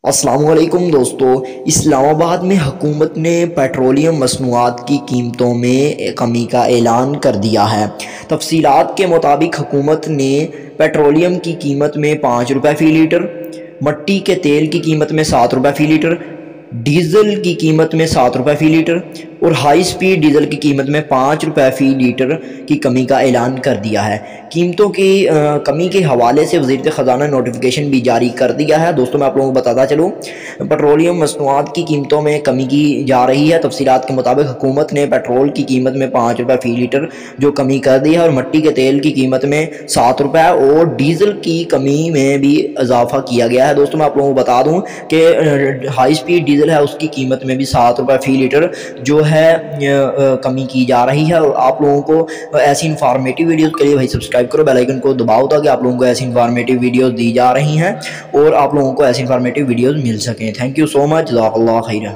السلام علیکم دوستو، اسلام آباد میں حکومت نے پیٹرولیم مصنوعات کی قیمتوں میں کمی کا اعلان کر دیا ہے۔ تفصیلات کے مطابق حکومت نے پیٹرولیم کی قیمت میں 5 روپے فی لیٹر، مٹی کے تیل کی قیمت میں 7 روپے فی لیٹر، ڈیزل کی قیمت میں 7 روپے فی لیٹر اور ہائی سپیڈ ڈیزل کی قیمت میں 5 روپے فی لیٹر کی کمی کا اعلان کر دیا ہے۔ قیمتوں کی کمی کے حوالے سے وزارت خزانہ نوٹیفیکیشن بھی جاری کر دیا ہے۔ دوستوں میں آپ لوگوں کو بتاتا چلوں، پیٹرولیم مصنوعات کی قیمتوں میں کمی کی جا رہی ہے۔ تفصیلات کے مطابق حکومت نے پیٹرول کی قیمت میں 5 روپے فی لیٹر جو کمی کر دی ہے، اور مٹی کے تیل کی قیمت میں 7 روپے اور ڈیزل کی کمی میں بھی اضافہ کیا گیا ہے۔ دوستوں میں آپ لوگوں کو بتا دوں کہ ہائی سپیڈ ڈیزل ہے، اس کی قیمت میں بھی 7 روپے فی لیٹر جو ہے کمی کی جا رہی ہے۔ اور آپ لوگوں کو ایسی انفارمیٹیو ویڈیوز کے لیے بھائی سبسکرائب کرو، بیل آئیکن کو دباؤ تاکہ آپ لوگوں کو ایسی انفارمیٹیو ویڈیوز دی جا رہی ہیں اور آپ لوگوں کو ایسی انفارمیٹیو ویڈیوز مل سکیں۔ تھینک یو سو مچ، جزاک اللہ خیرہ۔